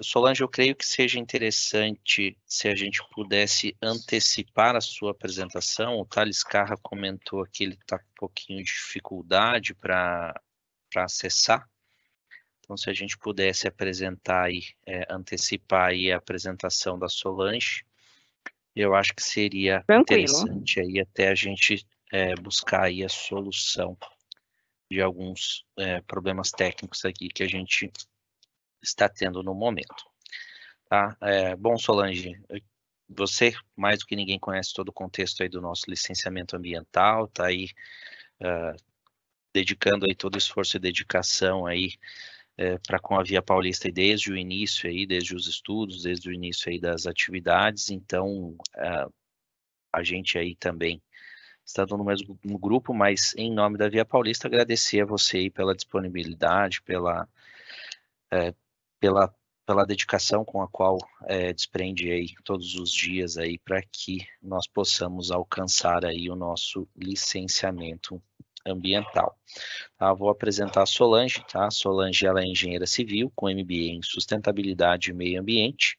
Solange, eu creio que seja interessante se a gente pudesse antecipar a sua apresentação. O Thales Carra comentou que ele está com um pouquinho de dificuldade para acessar. Então, se a gente pudesse apresentar aí, antecipar aí a apresentação da Solange, eu acho que seria Tranquilo. interessante aí até a gente buscar aí a solução de alguns problemas técnicos aqui que a gente está tendo no momento. Tá? Bom, Solange, você, mais do que ninguém, conhece todo o contexto aí do nosso licenciamento ambiental, está aí dedicando aí todo o esforço e dedicação aí para com a Via Paulista e desde o início aí, desde os estudos, desde o início aí das atividades. Então, a gente aí também está no mesmo grupo, mas em nome da Via Paulista, agradecer a você aí pela disponibilidade, pela, pela dedicação com a qual desprende aí todos os dias aí para que nós possamos alcançar aí o nosso licenciamento ambiental. Tá? Vou apresentar a Solange, tá? A Solange, ela é engenheira civil com MBA em sustentabilidade e meio ambiente.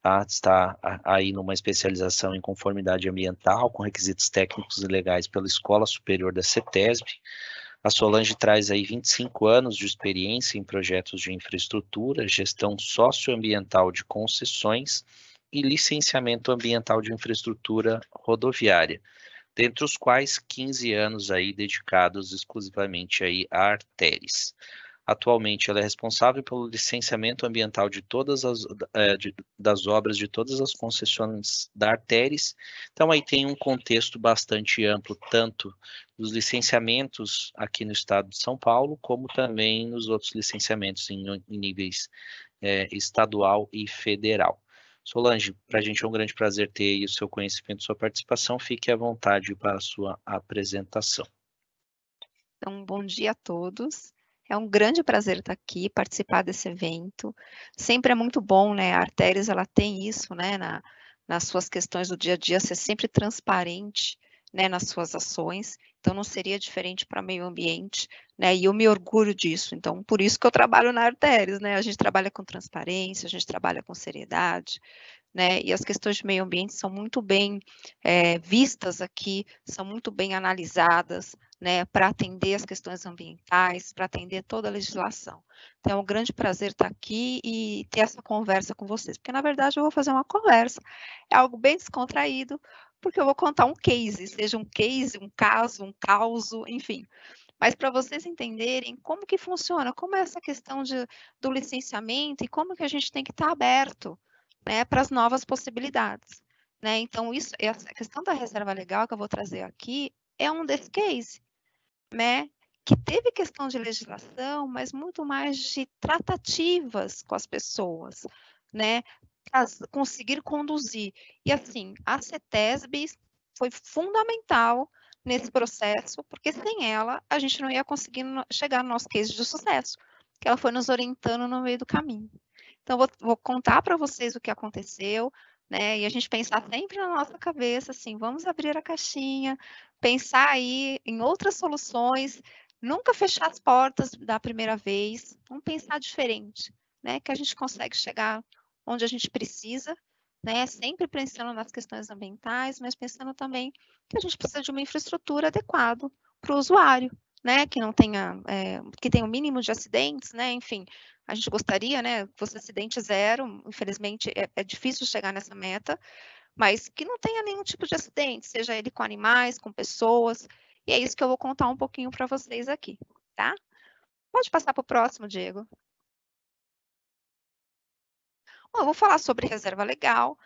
Tá? Está aí numa especialização em conformidade ambiental com requisitos técnicos e legais pela Escola Superior da CETESB. A Solange traz aí 25 anos de experiência em projetos de infraestrutura, gestão socioambiental de concessões e licenciamento ambiental de infraestrutura rodoviária, dentre os quais 15 anos aí dedicados exclusivamente aí a artérias. Atualmente, ela é responsável pelo licenciamento ambiental de todas das obras de todas as concessões da Arteris. Então, aí tem um contexto bastante amplo, tanto dos licenciamentos aqui no estado de São Paulo, como também nos outros licenciamentos em níveis estadual e federal. Solange, para a gente é um grande prazer ter aí o seu conhecimento, sua participação. Fique à vontade para a sua apresentação. Então, bom dia a todos. É um grande prazer estar aqui, participar desse evento. Sempre é muito bom, né? A Artérias, ela tem isso, né? Nas suas questões do dia a dia, ser sempre transparente, né? Nas suas ações. Então, não seria diferente para meio ambiente, né? E eu me orgulho disso. Então, por isso que eu trabalho na Artérias, né? A gente trabalha com transparência, a gente trabalha com seriedade, né? E as questões de meio ambiente são muito bem vistas aqui, são muito bem analisadas, né, para atender as questões ambientais, para atender toda a legislação. Então, é um grande prazer estar aqui e ter essa conversa com vocês, porque, na verdade, eu vou fazer uma conversa, é algo bem descontraído, porque eu vou contar um case, seja um case, um caso, um causo, enfim. Mas para vocês entenderem como que funciona, como é essa questão do licenciamento e como que a gente tem que estar aberto, né, para as novas possibilidades. Né? Então, essa questão da reserva legal que eu vou trazer aqui é um desses cases, né, que teve questão de legislação, mas muito mais de tratativas com as pessoas, né, para conseguir conduzir. E assim, a CETESB foi fundamental nesse processo, porque sem ela a gente não ia conseguir chegar no nosso case de sucesso, que ela foi nos orientando no meio do caminho. Então, vou contar para vocês o que aconteceu, né? E a gente pensar sempre na nossa cabeça, assim, vamos abrir a caixinha, pensar aí em outras soluções, nunca fechar as portas da primeira vez, vamos pensar diferente, né? Que a gente consegue chegar onde a gente precisa, né? Sempre pensando nas questões ambientais, mas pensando também que a gente precisa de uma infraestrutura adequada para o usuário, né? Que não tenha, que tenha o mínimo de acidentes, né? Enfim, a gente gostaria, né? Que fosse acidente zero, infelizmente é difícil chegar nessa meta, mas que não tenha nenhum tipo de acidente, seja ele com animais, com pessoas, e é isso que eu vou contar um pouquinho para vocês aqui, tá? Pode passar para o próximo, Diego. Bom, eu vou falar sobre reserva legal.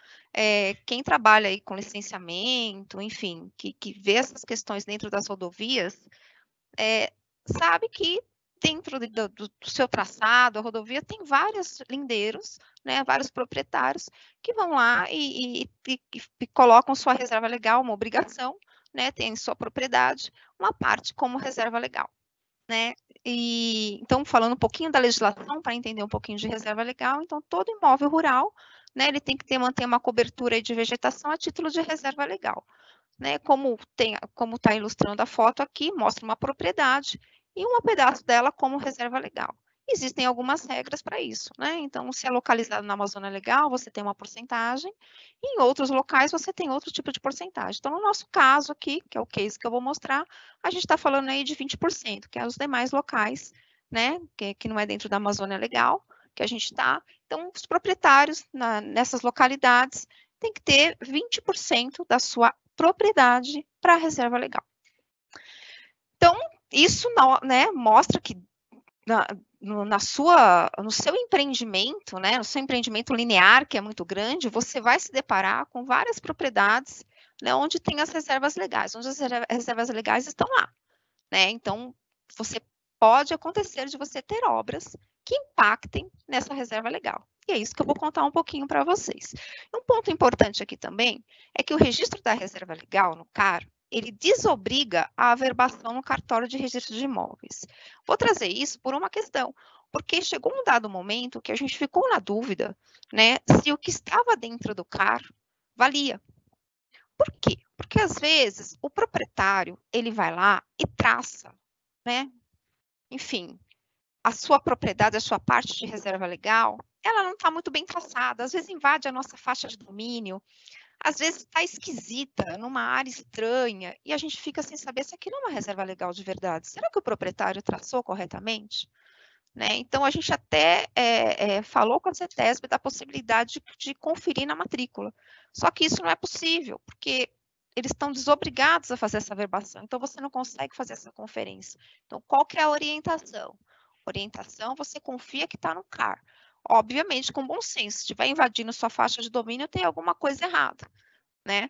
Quem trabalha aí com licenciamento, enfim, que vê essas questões dentro das rodovias, sabe que dentro do seu traçado, a rodovia tem vários lindeiros, né, vários proprietários que vão lá e colocam sua reserva legal, uma obrigação, né, tem em sua propriedade uma parte como reserva legal, né? E então, falando um pouquinho da legislação para entender um pouquinho de reserva legal, então todo imóvel rural, né, ele tem que manter uma cobertura de vegetação a título de reserva legal. Né, como está ilustrando a foto aqui, mostra uma propriedade e um pedaço dela como reserva legal. existem algumas regras para isso, né? Então, se é localizado na Amazônia Legal, você tem uma porcentagem, e em outros locais você tem outro tipo de porcentagem. Então, no nosso caso aqui, que é o case que eu vou mostrar, a gente está falando aí de 20%, que é os demais locais, né? Que não é dentro da Amazônia Legal, que a gente está. Então, os proprietários nessas localidades têm que ter 20% da sua propriedade para a reserva legal. Então, isso né, mostra que no seu empreendimento, né, no seu empreendimento linear, que é muito grande, você vai se deparar com várias propriedades, né, onde tem as reservas legais, onde as reservas legais estão lá, né? Então, pode acontecer de você ter obras que impactem nessa reserva legal. E é isso que eu vou contar um pouquinho para vocês. Um ponto importante aqui também é que o registro da reserva legal no CAR, ele desobriga a averbação no cartório de registro de imóveis. Vou trazer isso por uma questão, porque chegou um dado momento que a gente ficou na dúvida, né, se o que estava dentro do CAR valia. Por quê? Porque às vezes o proprietário, ele vai lá e traça, né? Enfim, a sua propriedade, a sua parte de reserva legal, ela não está muito bem traçada, às vezes invade a nossa faixa de domínio, às vezes está esquisita, numa área estranha, e a gente fica sem saber se aquilo é uma reserva legal de verdade. Será que o proprietário traçou corretamente? Né? Então, a gente até falou com a CETESB da possibilidade de conferir na matrícula. Só que isso não é possível, porque eles estão desobrigados a fazer essa averbação, então você não consegue fazer essa conferência. Então, qual que é a orientação? Orientação, você confia que está no CAR. Obviamente, com bom senso, se estiver invadindo sua faixa de domínio, tem alguma coisa errada, né?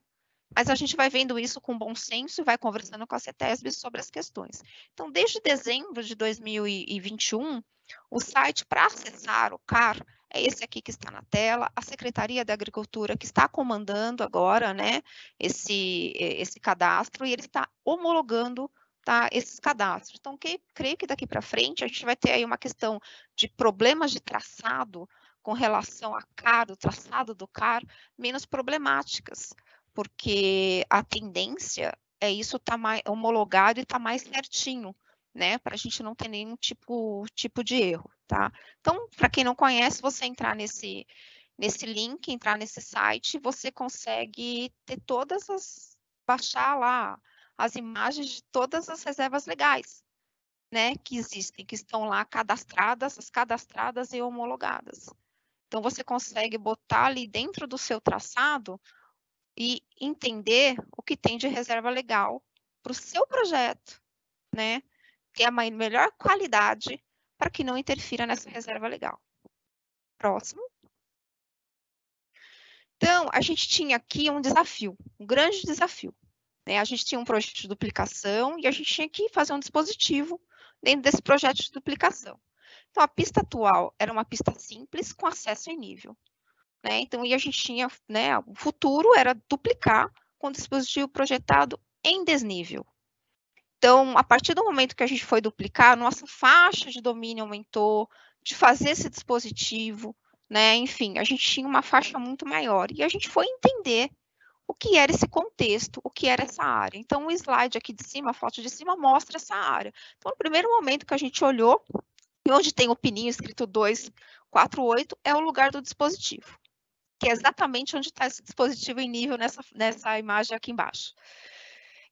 Mas a gente vai vendo isso com bom senso e vai conversando com a CETESB sobre as questões. Então, desde dezembro de 2021, o site para acessar o CAR é esse aqui que está na tela, a Secretaria da Agricultura que está comandando agora, né, esse cadastro, e ele está homologando, tá, esses cadastros. Então, creio que daqui para frente a gente vai ter aí uma questão de problemas de traçado com relação a CAR, o traçado do CAR, menos problemáticas, porque a tendência é isso estar mais homologado e estar mais certinho, né, para a gente não ter nenhum tipo de erro, tá? Então, para quem não conhece, você entrar nesse link, entrar nesse site, você consegue ter baixar lá as imagens de todas as reservas legais, né, que existem, que estão lá cadastradas e homologadas. Então, você consegue botar ali dentro do seu traçado e entender o que tem de reserva legal para o seu projeto, né, ter a melhor qualidade para que não interfira nessa reserva legal. Próximo. Então, a gente tinha aqui um desafio, um grande desafio, né? A gente tinha um projeto de duplicação e a gente tinha que fazer um dispositivo dentro desse projeto de duplicação. Então, a pista atual era uma pista simples com acesso em nível, né? Então, e a gente tinha, né, o futuro era duplicar com o dispositivo projetado em desnível. Então, a partir do momento que a gente foi duplicar, nossa faixa de domínio aumentou, de fazer esse dispositivo, né? Enfim, a gente tinha uma faixa muito maior. E a gente foi entender o que era esse contexto, o que era essa área. Então, o slide aqui de cima, a foto de cima, mostra essa área. Então, no primeiro momento que a gente olhou, e onde tem o pininho escrito 248, é o lugar do dispositivo, que é exatamente onde está esse dispositivo em nível nessa imagem aqui embaixo.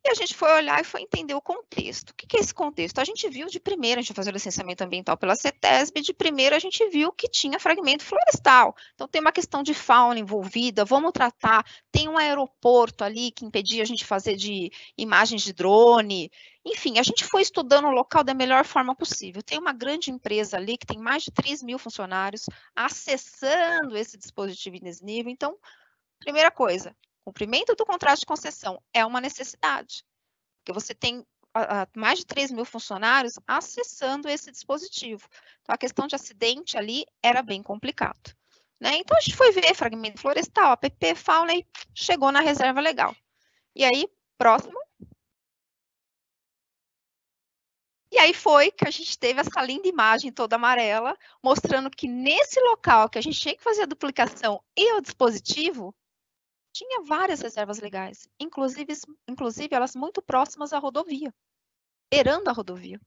E a gente foi olhar e foi entender o contexto. O que é esse contexto? A gente viu de primeira, a gente fazia o licenciamento ambiental pela CETESB, de primeira a gente viu que tinha fragmento florestal. Então tem uma questão de fauna envolvida, vamos tratar, tem um aeroporto ali que impedia a gente fazer de imagens de drone. Enfim, a gente foi estudando o local da melhor forma possível. Tem uma grande empresa ali que tem mais de 3 mil funcionários acessando esse dispositivo nesse nível. Então, primeira coisa, cumprimento do contrato de concessão é uma necessidade, porque você tem mais de 3 mil funcionários acessando esse dispositivo. Então, a questão de acidente ali era bem complicado, né? Então, a gente foi ver fragmento florestal, APP, fauna e chegou na reserva legal. E aí, próximo. E aí foi que a gente teve essa linda imagem toda amarela, mostrando que nesse local que a gente tinha que fazer a duplicação e o dispositivo, tinha várias reservas legais, inclusive elas muito próximas à rodovia, beirando a rodovia.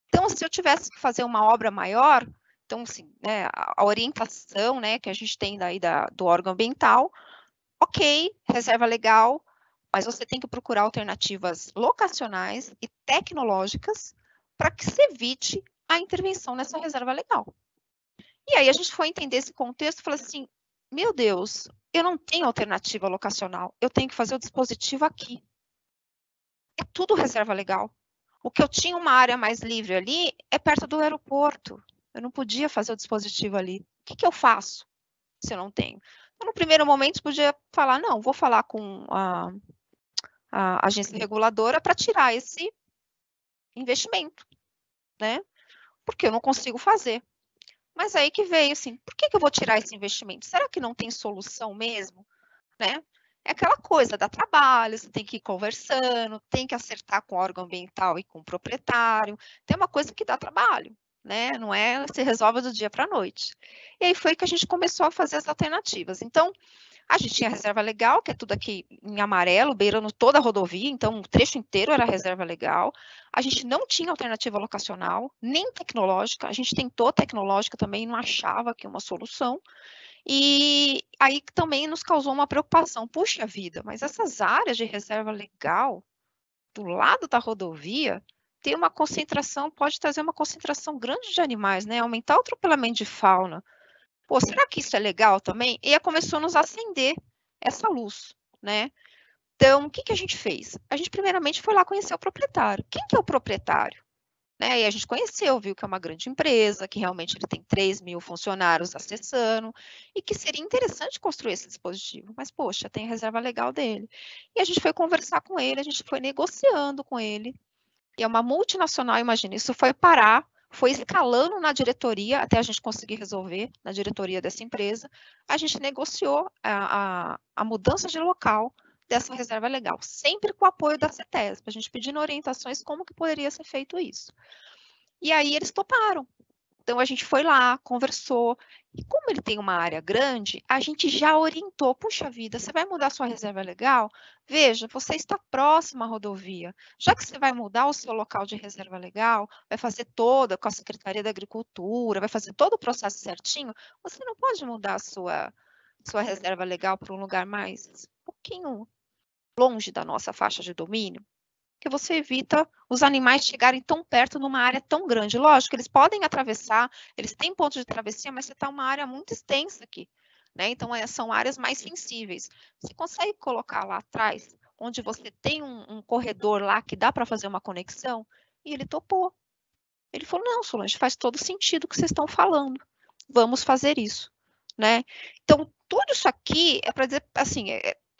Então, se eu tivesse que fazer uma obra maior, Então, assim, né, a orientação, né, que a gente tem daí do órgão ambiental, ok, reserva legal, mas você tem que procurar alternativas locacionais e tecnológicas para que se evite a intervenção nessa reserva legal. E aí a gente foi entender esse contexto e falou assim, meu Deus, eu não tenho alternativa locacional, eu tenho que fazer o dispositivo aqui. É tudo reserva legal. O que eu tinha uma área mais livre ali é perto do aeroporto. Eu não podia fazer o dispositivo ali. O que eu faço se eu não tenho? Então, no primeiro momento, podia falar, não, vou falar com a agência reguladora para tirar esse investimento, né? Porque eu não consigo fazer. Mas aí que veio assim, por que eu vou tirar esse investimento? Será que não tem solução mesmo, né? É aquela coisa, dá trabalho, você tem que ir conversando, tem que acertar com o órgão ambiental e com o proprietário. Tem uma coisa que dá trabalho, né? Não é se resolve do dia para a noite. E aí foi que a gente começou a fazer as alternativas. Então, a gente tinha reserva legal, que é tudo aqui em amarelo, beirando toda a rodovia, então o trecho inteiro era reserva legal. A gente não tinha alternativa locacional, nem tecnológica. A gente tentou tecnológica também, não achava que uma solução. E aí também nos causou uma preocupação. Puxa vida, mas essas áreas de reserva legal, do lado da rodovia, tem uma concentração, pode trazer uma concentração grande de animais, né? Aumentar o atropelamento de fauna. Pô, será que isso é legal também? E aí começou a nos acender essa luz, né? Então, o que a gente fez? A gente primeiramente foi lá conhecer o proprietário. Quem que é o proprietário? Né? E a gente conheceu, viu que é uma grande empresa, que realmente ele tem 3.000 funcionários acessando, e que seria interessante construir esse dispositivo. Mas, poxa, tem a reserva legal dele. E a gente foi conversar com ele, a gente foi negociando com ele. E é uma multinacional, imagina, isso foi parar, foi escalando na diretoria, até a gente conseguir resolver na diretoria dessa empresa. A gente negociou a mudança de local dessa reserva legal, sempre com o apoio da CETESB, a gente pedindo orientações como que poderia ser feito isso. E aí eles toparam. Então a gente foi lá, conversou, e como ele tem uma área grande, a gente já orientou, puxa vida, você vai mudar sua reserva legal? Veja, você está próximo à rodovia. Já que você vai mudar o seu local de reserva legal, vai fazer toda com a Secretaria da Agricultura, vai fazer todo o processo certinho, você não pode mudar a sua reserva legal para um lugar mais um pouquinho longe da nossa faixa de domínio? Que você evita os animais chegarem tão perto numa área tão grande. Lógico, eles podem atravessar, eles têm pontos de travessia, mas você está uma área muito extensa aqui, né? Então, são áreas mais sensíveis. Você consegue colocar lá atrás, onde você tem um corredor lá que dá para fazer uma conexão? E ele topou. Ele falou, não, Solange, faz todo sentido o que vocês estão falando. Vamos fazer isso, né? Então, tudo isso aqui é para dizer, assim,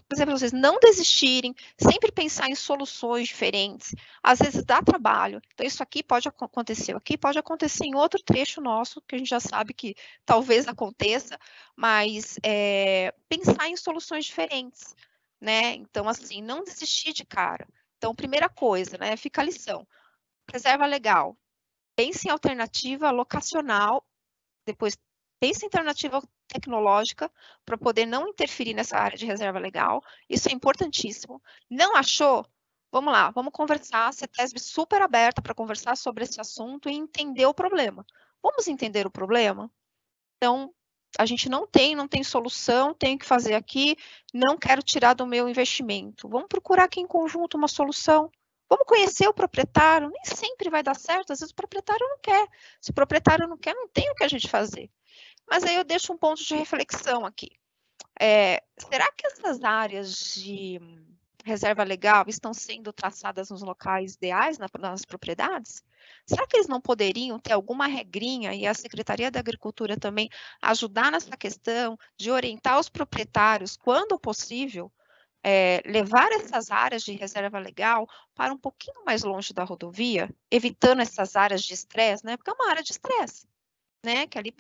por exemplo, vocês não desistirem, sempre pensar em soluções diferentes. Às vezes dá trabalho. Então, isso aqui pode acontecer em outro trecho nosso, que a gente já sabe que talvez aconteça, mas pensar em soluções diferentes, né? Então, assim, não desistir de cara. Então, primeira coisa, né? Fica a lição. Reserva legal. Pense em alternativa locacional, depois pense em alternativa tecnológica para poder não interferir nessa área de reserva legal. Isso é importantíssimo. Não achou? Vamos lá, vamos conversar. A CETESB super aberta para conversar sobre esse assunto e entender o problema. Vamos entender o problema? Então, a gente não tem solução, tenho que fazer aqui, não quero tirar do meu investimento. Vamos procurar aqui em conjunto uma solução. Vamos conhecer o proprietário, nem sempre vai dar certo, às vezes o proprietário não quer. Se o proprietário não quer, não tem o que a gente fazer. Mas aí eu deixo um ponto de reflexão aqui. Será que essas áreas de reserva legal estão sendo traçadas nos locais ideais, nas propriedades? Será que eles não poderiam ter alguma regrinha e a Secretaria da Agricultura também ajudar nessa questão de orientar os proprietários, quando possível, levar essas áreas de reserva legal para um pouquinho mais longe da rodovia, evitando essas áreas de estresse, né? Porque é uma área de estresse, né? Que ali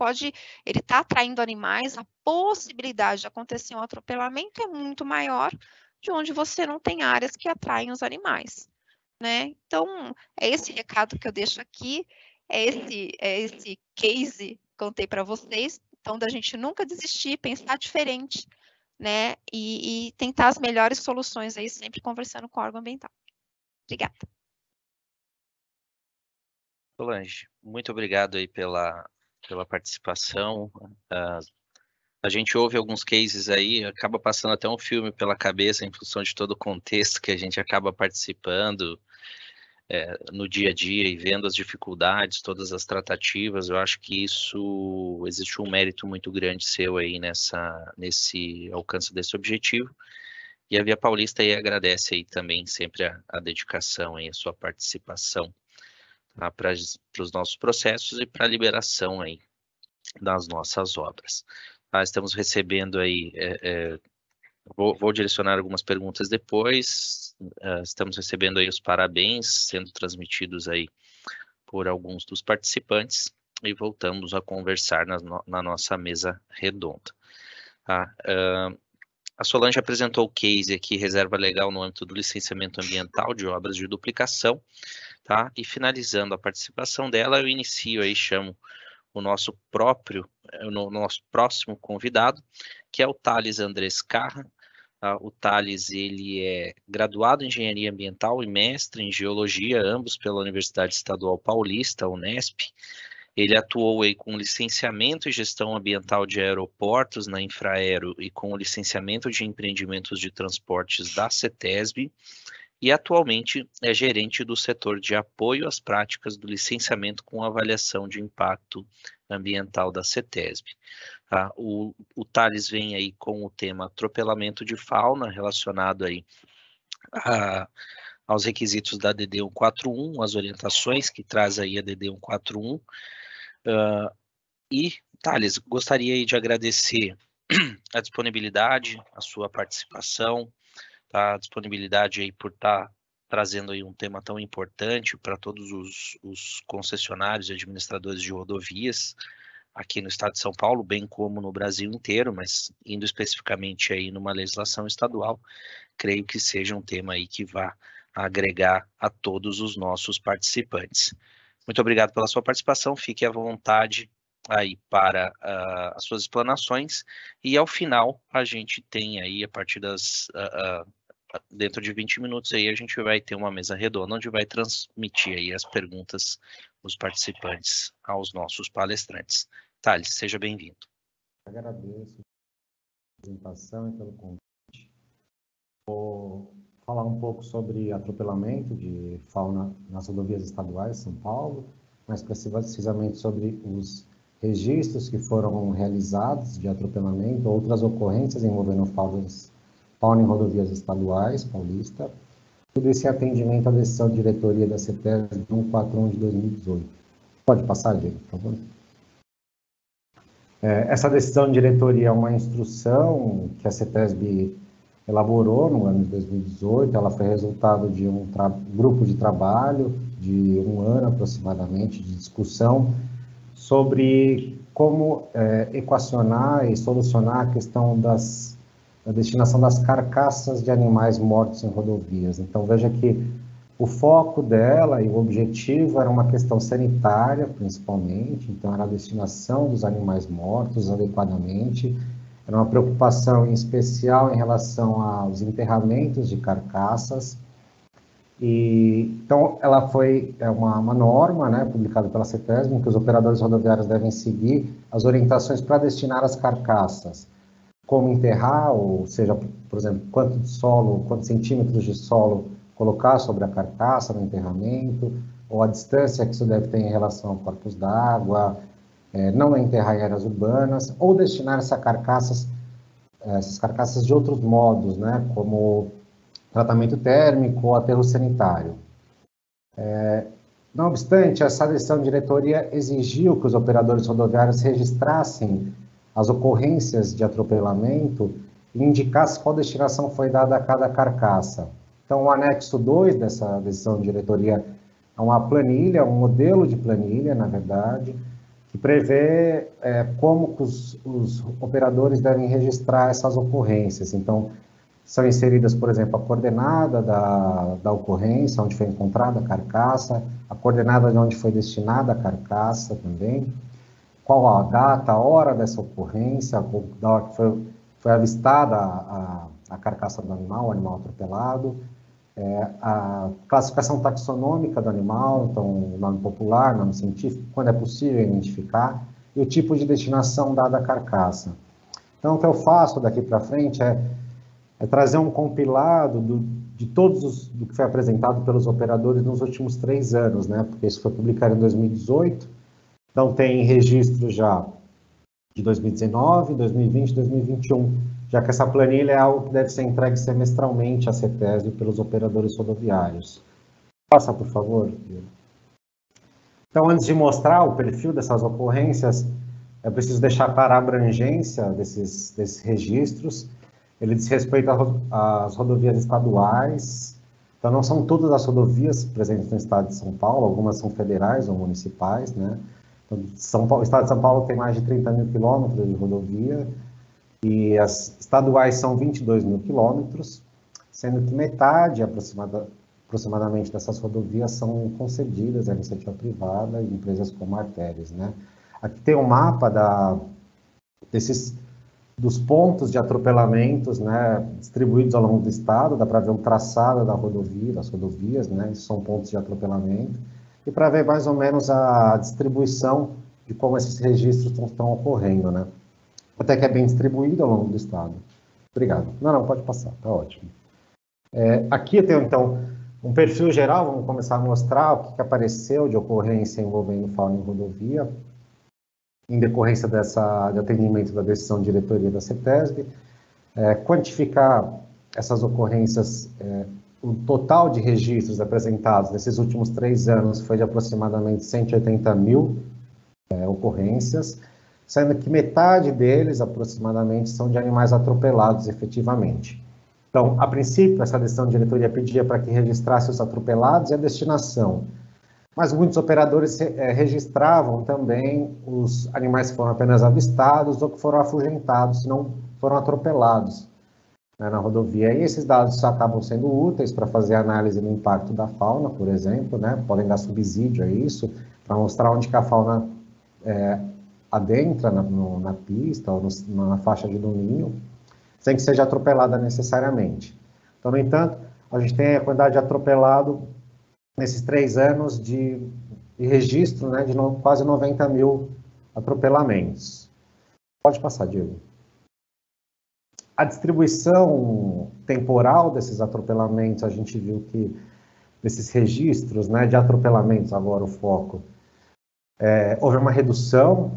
ele está atraindo animais, a possibilidade de acontecer um atropelamento é muito maior de onde você não tem áreas que atraem os animais, né? Então, é esse recado que eu deixo aqui, é esse case que contei para vocês, então da gente nunca desistir, pensar diferente, né? E tentar as melhores soluções aí, sempre conversando com o órgão ambiental. Obrigada. Solange, muito obrigado aí pela pela participação. A gente ouve alguns cases aí, acaba passando até um filme pela cabeça em função de todo o contexto que a gente acaba participando no dia a dia e vendo as dificuldades, todas as tratativas. Eu acho que isso existe um mérito muito grande seu aí nesse alcance desse objetivo. E a Via Paulista aí agradece aí também sempre a dedicação e a sua participação, tá, para os nossos processos e para a liberação aí das nossas obras. Tá, estamos recebendo aí, vou direcionar algumas perguntas depois, estamos recebendo aí os parabéns sendo transmitidos aí por alguns dos participantes e voltamos a conversar na nossa mesa redonda. Tá? A Solange apresentou o case aqui, reserva legal no âmbito do licenciamento ambiental de obras de duplicação, tá? E finalizando a participação dela, eu inicio aí, chamo o nosso próximo convidado, que é o Thales Andrés Carra. O Thales, ele é graduado em Engenharia Ambiental e mestre em Geologia, ambos pela Universidade Estadual Paulista, Unesp. Ele atuou aí com licenciamento e gestão ambiental de aeroportos na Infraero e com o licenciamento de empreendimentos de transportes da CETESB e atualmente é gerente do setor de apoio às práticas do licenciamento com avaliação de impacto ambiental da CETESB. Tá? O Thales vem aí com o tema atropelamento de fauna relacionado aí aos requisitos da DD 141, as orientações que traz aí a DD 141. E, Thales, gostaria aí de agradecer a disponibilidade, a sua participação, tá? A disponibilidade aí por estar trazendo aí um tema tão importante para todos os concessionários e administradores de rodovias aqui no estado de São Paulo, bem como no Brasil inteiro, mas indo especificamente aí numa legislação estadual, creio que seja um tema aí que vá agregar a todos os nossos participantes. Muito obrigado pela sua participação, fique à vontade aí para as suas explanações, e ao final a gente tem aí, a partir dentro de 20 minutos aí, a gente vai ter uma mesa redonda, onde vai transmitir aí as perguntas dos participantes aos nossos palestrantes. Thales, seja bem-vindo. Agradeço a apresentação e pelo convite. Vou falar um pouco sobre atropelamento de fauna nas rodovias estaduais de São Paulo, mais precisamente sobre os registros que foram realizados de atropelamento, outras ocorrências envolvendo fauna em rodovias estaduais, paulista, tudo esse atendimento à decisão de diretoria da CETESB 141 de 2018. Pode passar, Diego, por favor? Essa decisão de diretoria é uma instrução que a CETESB elaborou no ano de 2018, ela foi resultado de um grupo de trabalho de um ano aproximadamente, de discussão sobre como equacionar e solucionar a questão da destinação das carcaças de animais mortos em rodovias. Então, veja que o foco dela e o objetivo era uma questão sanitária, principalmente, então era a destinação dos animais mortos adequadamente, era uma preocupação em especial em relação aos enterramentos de carcaças. E, então, ela foi uma norma, né, publicada pela CETESB, em que os operadores rodoviários devem seguir as orientações para destinar as carcaças, como enterrar, ou seja, por exemplo, quantos centímetros de solo colocar sobre a carcaça no enterramento, ou a distância que isso deve ter em relação a corpos d'água, não enterrar em áreas urbanas, ou destinar essas carcaças de outros modos, né, como tratamento térmico ou aterro sanitário. Não obstante, essa decisão de diretoria exigiu que os operadores rodoviários registrassem as ocorrências de atropelamento e indicassem qual destinação foi dada a cada carcaça. Então, o anexo 2 dessa decisão de diretoria é uma planilha, um modelo de planilha, na verdade, que prevê como que os operadores devem registrar essas ocorrências. Então, são inseridas, por exemplo, a coordenada da ocorrência, onde foi encontrada a carcaça, a coordenada de onde foi destinada a carcaça também, qual a data, a hora dessa ocorrência, da hora que foi avistada a carcaça do animal, o animal atropelado, a classificação taxonômica do animal, então, nome popular, nome científico, quando é possível identificar, e o tipo de destinação dada à carcaça. Então, o que eu faço daqui para frente é trazer um compilado de do que foi apresentado pelos operadores nos últimos 3 anos, né? Porque isso foi publicado em 2018, então tem registro já de 2019, 2020 e 2021, já que essa planilha é algo que deve ser entregue semestralmente à CETESB pelos operadores rodoviários. Passa, por favor. Então, antes de mostrar o perfil dessas ocorrências, é preciso deixar clara a abrangência desses registros. Ele diz respeito às rodovias estaduais. Então, não são todas as rodovias presentes no estado de São Paulo, algumas são federais ou municipais, né? Então, o estado de São Paulo tem mais de 30 mil quilômetros de rodovia, e as estaduais são 22 mil quilômetros, sendo que metade aproximadamente dessas rodovias são concedidas à iniciativa privada e empresas como Artérias, né? Aqui tem um mapa dos pontos de atropelamentos, né, distribuídos ao longo do estado. Dá para ver o traçado da rodovia, das rodovias, né, isso são pontos de atropelamento, e para ver mais ou menos a distribuição de como esses registros estão ocorrendo, né. Até que é bem distribuído ao longo do estado. Obrigado. Não, pode passar, tá ótimo. Aqui eu tenho, então, um perfil geral. Vamos começar a mostrar o que apareceu de ocorrência envolvendo fauna em rodovia, em decorrência de atendimento da decisão de diretoria da CETESB, quantificar essas ocorrências. O total de registros apresentados nesses últimos 3 anos foi de aproximadamente 180 mil ocorrências, sendo que metade deles, aproximadamente, são de animais atropelados efetivamente. Então, a princípio, essa decisão de diretoria pedia para que registrasse os atropelados e a destinação, mas muitos operadores registravam também os animais que foram apenas avistados ou que foram afugentados, não foram atropelados, né, na rodovia. E esses dados acabam sendo úteis para fazer análise do impacto da fauna, por exemplo, né, podem dar subsídio a isso, para mostrar onde que a fauna adentra na pista ou na faixa de domínio, sem que seja atropelada necessariamente. Então, no entanto, a gente tem a quantidade de atropelado nesses 3 anos de registro, né, de quase 90 mil atropelamentos. Pode passar, Diego. A distribuição temporal desses atropelamentos, a gente viu que desses registros, né, de atropelamentos, agora o foco, houve uma redução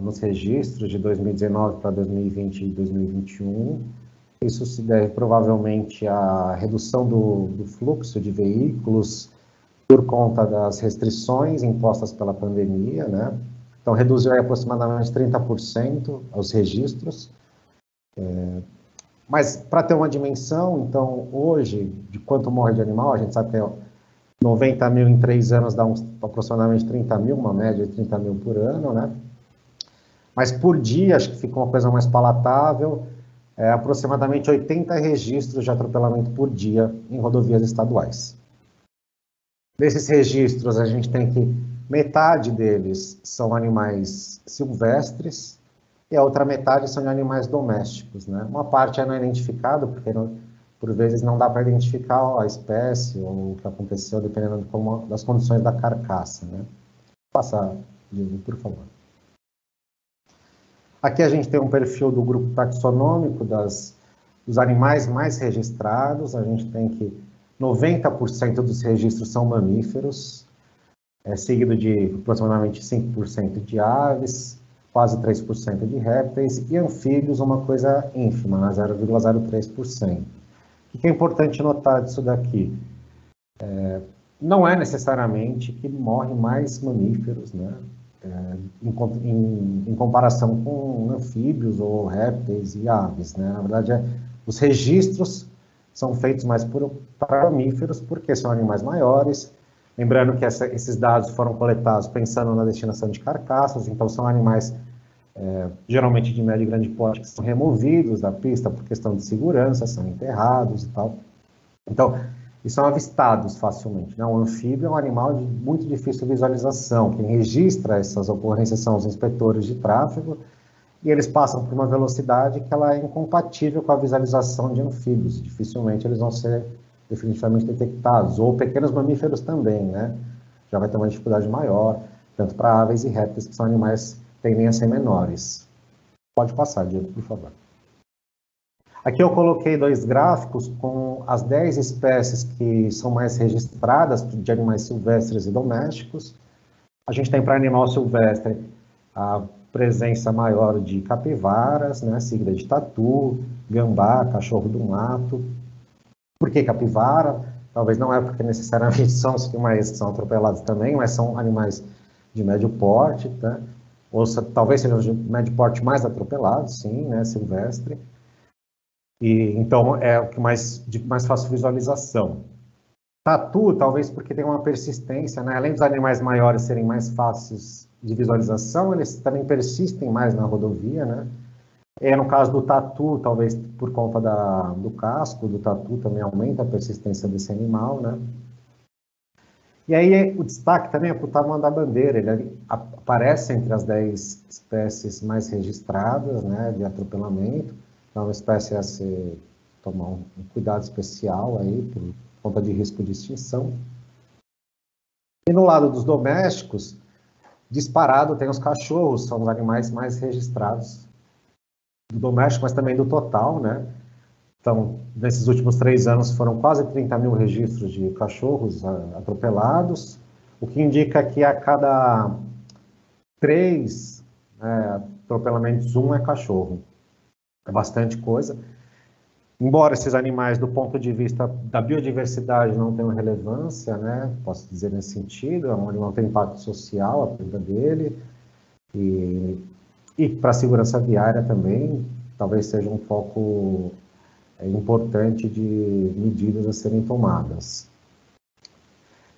nos registros de 2019 para 2020 e 2021. Isso se deve provavelmente à redução do fluxo de veículos por conta das restrições impostas pela pandemia, né? Então, reduziu aproximadamente 30% os registros. Mas, para ter uma dimensão, então, hoje, de quanto morre de animal, a gente sabe que 90 mil em 3 anos dá aproximadamente 30 mil, uma média de 30 mil por ano, né? Mas por dia, acho que fica uma coisa mais palatável, aproximadamente 80 registros de atropelamento por dia em rodovias estaduais. Desses registros, a gente tem que metade deles são animais silvestres e a outra metade são de animais domésticos, né? Uma parte não é identificada, porque por vezes não dá para identificar a espécie ou o que aconteceu, dependendo das condições da carcaça, né? Passa, Diego, por favor. Aqui a gente tem um perfil do grupo taxonômico dos animais mais registrados. A gente tem que 90% dos registros são mamíferos, seguido de aproximadamente 5% de aves, quase 3% de répteis, e anfíbios, uma coisa ínfima, 0,03%. O que é importante notar disso daqui? Não é necessariamente que morrem mais mamíferos, né? Em comparação com anfíbios ou répteis e aves, né? Na verdade, os registros são feitos mais para mamíferos, porque são animais maiores. Lembrando que esses dados foram coletados pensando na destinação de carcaças, então são animais geralmente de médio e grande porte que são removidos da pista por questão de segurança, são enterrados e tal. Então, e são avistados facilmente, né? O anfíbio é um animal de muito difícil visualização. Quem registra essas ocorrências são os inspetores de tráfego, e eles passam por uma velocidade que ela é incompatível com a visualização de anfíbios. Dificilmente eles vão ser definitivamente detectados, ou pequenos mamíferos também, né? Já vai ter uma dificuldade maior, tanto para aves e répteis, que são animais tendem a ser menores. Pode passar, Diego, por favor. Aqui eu coloquei 2 gráficos com as 10 espécies que são mais registradas de animais silvestres e domésticos. A gente tem para animal silvestre a presença maior de capivaras, né, sigla de tatu, gambá, cachorro do mato. Por que capivara? Talvez não é porque necessariamente são os animais que são atropelados também, mas são animais de médio porte, tá? Ou talvez sejam de médio porte mais atropelados, sim, né, silvestre. E, então, é o que de mais fácil visualização. Tatu, talvez porque tem uma persistência, né? Além dos animais maiores serem mais fáceis de visualização, eles também persistem mais na rodovia, né? E no caso do tatu, talvez por conta do casco do tatu também aumenta a persistência desse animal, né? E aí o destaque também é para o tamanho da bandeira, ele aparece entre as 10 espécies mais registradas, né, de atropelamento. Então, é uma espécie a se tomar um cuidado especial aí, por conta de risco de extinção. E no lado dos domésticos, disparado tem os cachorros, são os animais mais registrados do doméstico, mas também do total, né? Então, nesses últimos 3 anos foram quase 30 mil registros de cachorros atropelados, o que indica que a cada 3 atropelamentos, 1 é cachorro. É bastante coisa. Embora esses animais, do ponto de vista da biodiversidade, não tenham relevância, né, posso dizer nesse sentido, é um animal que tem impacto social, a perda dele, e para a segurança viária também, talvez seja um foco importante de medidas a serem tomadas.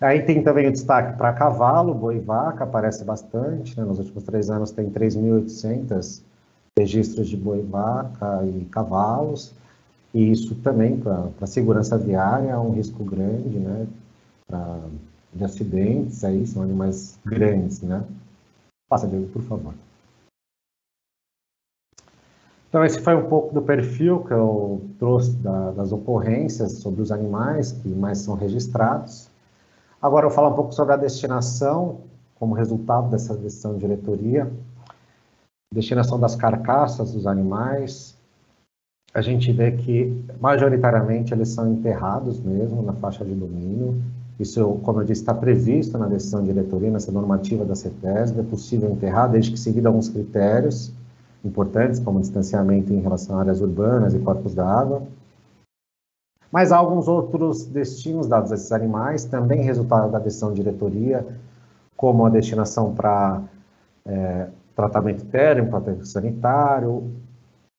Aí tem também o destaque para cavalo, boi e vaca, aparece bastante, né, nos últimos 3 anos tem 3.800 registros de boi, vaca e cavalos, e isso também para a segurança viária é um risco grande, né, de acidentes, aí são animais grandes, né. Passa, Diego, por favor. Então, esse foi um pouco do perfil que eu trouxe das ocorrências sobre os animais que mais são registrados. Agora eu vou falar um pouco sobre a destinação, como resultado dessa decisão de diretoria. Destinação das carcaças dos animais, a gente vê que, majoritariamente, eles são enterrados mesmo na faixa de domínio. Isso, como eu disse, está previsto na decisão de diretoria, nessa normativa da CETESB, é possível enterrar, desde que seguido alguns critérios importantes, como distanciamento em relação a áreas urbanas e corpos d'água. Mas há alguns outros destinos dados a esses animais, também resultado da decisão de diretoria, como a destinação para tratamento térmico, aterro sanitário,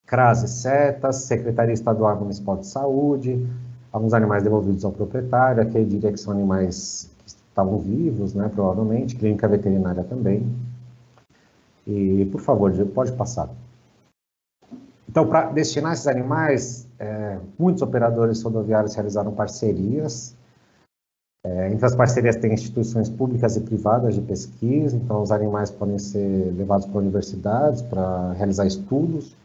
CRAS e setas, Secretaria Estadual Municipal de Saúde, alguns animais devolvidos ao proprietário, aqui eu diria que são animais que estavam vivos, né, provavelmente, clínica veterinária também. E, por favor, Diego, pode passar. Então, para destinar esses animais, muitos operadores rodoviários realizaram parcerias. Entre as parcerias tem instituições públicas e privadas de pesquisa, então os animais podem ser levados para universidades para realizar estudos.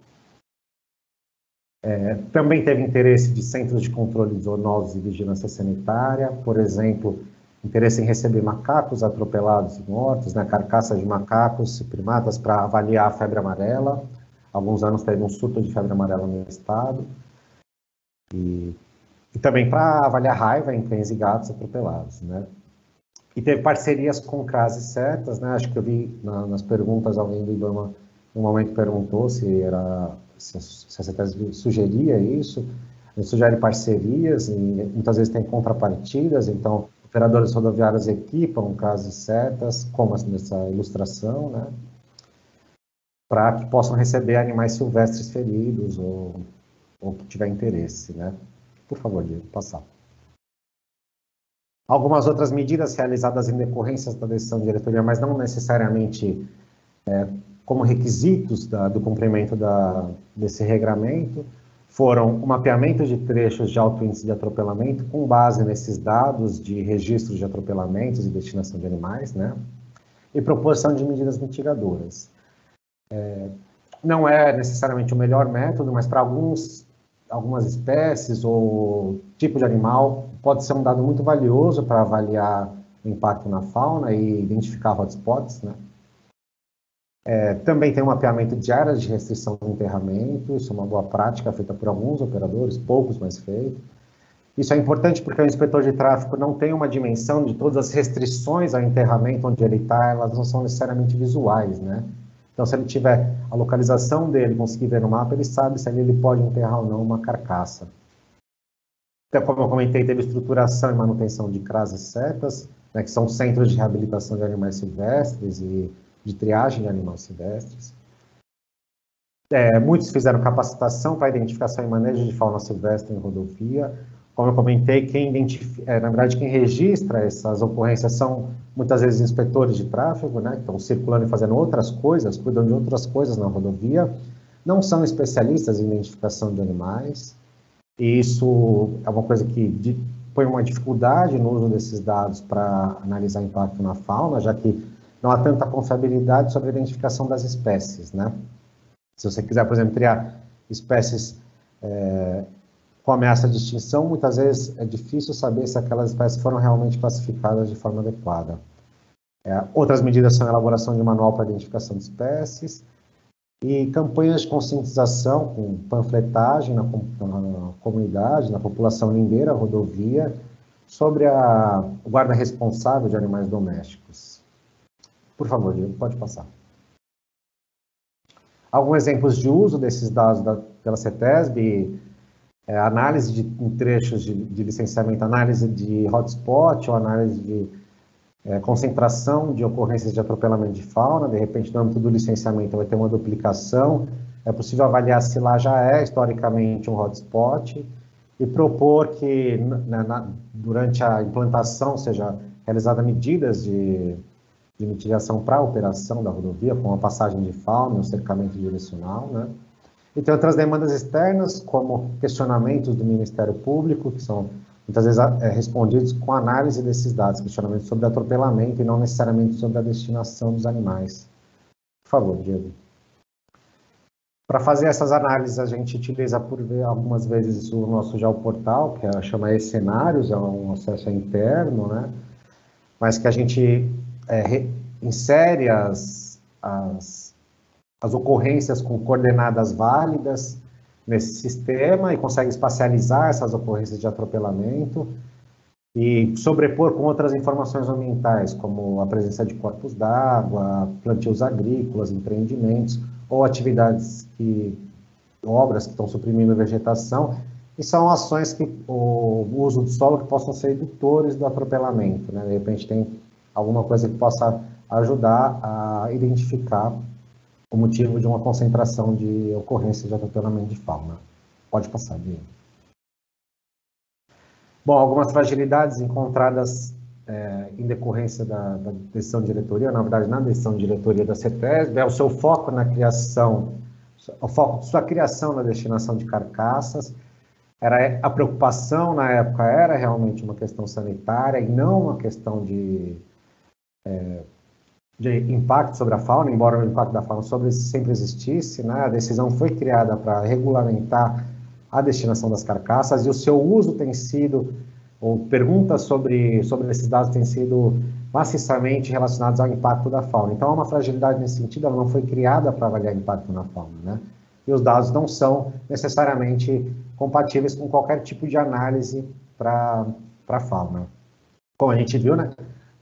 Também teve interesse de centros de controle de zoonoses e vigilância sanitária, por exemplo, interesse em receber macacos atropelados e mortos, né, carcaças de macacos e primatas para avaliar a febre amarela. Alguns anos teve um surto de febre amarela no estado. E também para avaliar raiva em cães e gatos atropelados, né. E teve parcerias com CRAS e setas, né, acho que eu vi nas perguntas, alguém do IBAMA, no momento perguntou se a CETESB sugeria isso. A gente sugere parcerias, e muitas vezes tem contrapartidas, então operadores rodoviários equipam CRAS e setas, como nessa ilustração, né, para que possam receber animais silvestres feridos ou que tiver interesse, né. Por favor, Diego, passar. Algumas outras medidas realizadas em decorrência da decisão de diretoria, mas não necessariamente como requisitos do cumprimento desse regramento, foram o mapeamento de trechos de alto índice de atropelamento com base nesses dados de registros de atropelamentos e destinação de animais, né, e proposição de medidas mitigadoras. Não é necessariamente o melhor método, mas para algumas espécies ou tipo de animal, pode ser um dado muito valioso para avaliar o impacto na fauna e identificar hotspots, né. Também tem um mapeamento de áreas de restrição do enterramento, isso é uma boa prática feita por alguns operadores, poucos, mas feito. Isso é importante porque o inspetor de tráfego não tem uma dimensão de todas as restrições ao enterramento onde ele está, elas não são necessariamente visuais, né? Então, se ele tiver a localização dele, conseguir ver no mapa, ele sabe se ali ele pode enterrar ou não uma carcaça. Então, como eu comentei, teve estruturação e manutenção de CRAS e CETAS, né, que são centros de reabilitação de animais silvestres e de triagem de animais silvestres. Muitos fizeram capacitação para identificação e manejo de fauna silvestre em rodovia. Como eu comentei, na verdade, quem registra essas ocorrências são, muitas vezes, inspetores de tráfego, né, que estão circulando e fazendo outras coisas, cuidam de outras coisas na rodovia, não são especialistas em identificação de animais, e isso é uma coisa que põe uma dificuldade no uso desses dados para analisar impacto na fauna, já que não há tanta confiabilidade sobre a identificação das espécies, né? Se você quiser, por exemplo, criar espécies com ameaça de extinção, muitas vezes é difícil saber se aquelas espécies foram realmente classificadas de forma adequada. Outras medidas são a elaboração de manual para identificação de espécies e campanhas de conscientização com panfletagem na comunidade, na população lindeira, rodovia, sobre o guarda responsável de animais domésticos. Por favor, Diego, pode passar. Alguns exemplos de uso desses dados pela CETESB: análise de trechos de licenciamento, análise de hotspot ou análise de concentração de ocorrências de atropelamento de fauna. De repente, no âmbito do licenciamento vai ter uma duplicação, é possível avaliar se lá já é historicamente um hotspot e propor que durante a implantação seja realizada medidas de mitigação para a operação da rodovia, com a passagem de fauna, o cercamento direcional, né? E tem outras demandas externas, como questionamentos do Ministério Público, que são muitas vezes respondidos com análise desses dados, questionamentos sobre atropelamento e não necessariamente sobre a destinação dos animais. Por favor, Diego. Para fazer essas análises, a gente utiliza algumas vezes o nosso geoportal, que chama e-cenários, é um acesso interno, né? Mas que a gente insere as ocorrências com coordenadas válidas nesse sistema e consegue espacializar essas ocorrências de atropelamento e sobrepor com outras informações ambientais, como a presença de corpos d'água, plantios agrícolas, empreendimentos ou obras que estão suprimindo a vegetação, e são ações que o uso do solo que possam ser indutores do atropelamento, né? De repente tem alguma coisa que possa ajudar a identificar o motivo de uma concentração de ocorrência de atropelamento de fauna. Pode passar, Diego. Bom, algumas fragilidades encontradas em decorrência da decisão de diretoria, na verdade, na decisão de diretoria da CETESB, é o seu foco na criação, o foco de sua criação na destinação de carcaças. A preocupação, na época, era realmente uma questão sanitária e não uma questão de impacto sobre a fauna, embora o impacto da fauna sempre existisse, né? A decisão foi criada para regulamentar a destinação das carcaças e o seu uso tem sido, ou perguntas sobre esses dados têm sido maciçamente relacionados ao impacto da fauna. Então, há uma fragilidade nesse sentido, ela não foi criada para avaliar impacto na fauna, né? E os dados não são necessariamente compatíveis com qualquer tipo de análise para a fauna. Como a gente viu, né?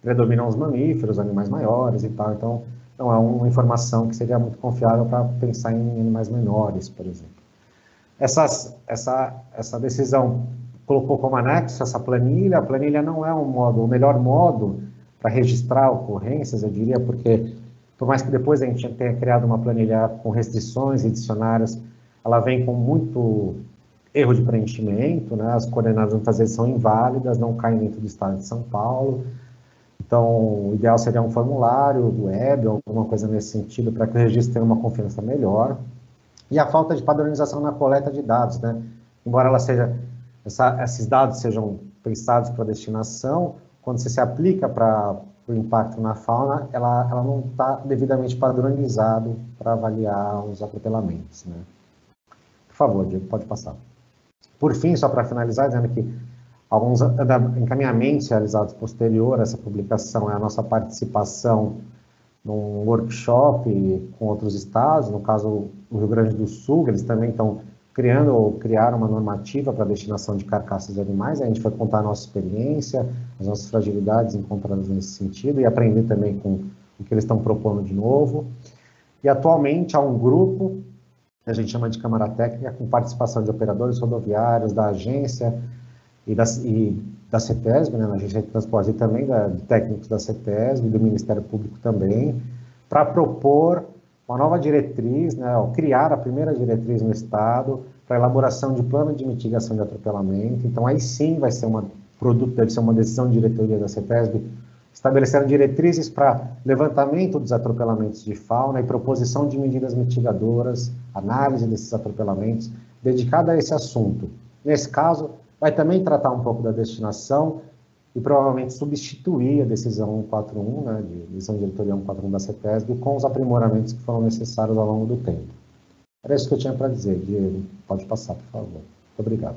Predominam os mamíferos, animais maiores e tal, então não é uma informação que seria muito confiável para pensar em animais menores, por exemplo. Essa decisão colocou como anexo essa planilha. A planilha não é o melhor modo para registrar ocorrências, eu diria, porque por mais que depois a gente tenha criado uma planilha com restrições e dicionários, ela vem com muito erro de preenchimento, né? As coordenadas muitas vezes são inválidas, não caem dentro do estado de São Paulo. Então, o ideal seria um formulário web ou alguma coisa nesse sentido para que o registro tenha uma confiança melhor. E a falta de padronização na coleta de dados, né? Embora esses dados sejam pensados para destinação, quando você se aplica para o impacto na fauna, ela não está devidamente padronizado para avaliar os atropelamentos, né? Por favor, Diego, pode passar. Por fim, só para finalizar, dizendo que alguns encaminhamentos realizados posterior a essa publicação é a nossa participação num workshop com outros estados, no caso o Rio Grande do Sul, eles também estão criaram uma normativa para a destinação de carcaças de animais. A gente foi contar a nossa experiência, as nossas fragilidades encontradas nesse sentido e aprender também com o que eles estão propondo de novo. E atualmente há um grupo, que a gente chama de Câmara Técnica, com participação de operadores rodoviários, da agência e da CETESB, né, na Agência de Transporte, e também de técnicos da CETESB e do Ministério Público também, para propor uma nova diretriz, né, criar a primeira diretriz no Estado para a elaboração de plano de mitigação de atropelamento. Então, aí sim vai ser deve ser uma decisão de diretoria da CETESB, estabelecendo diretrizes para levantamento dos atropelamentos de fauna e proposição de medidas mitigadoras, análise desses atropelamentos, dedicada a esse assunto. Nesse caso, vai também tratar um pouco da destinação e provavelmente substituir a decisão 141, né, decisão diretoria 141 da CETESB, com os aprimoramentos que foram necessários ao longo do tempo. Era isso que eu tinha para dizer, Diego. Pode passar, por favor. Muito obrigado.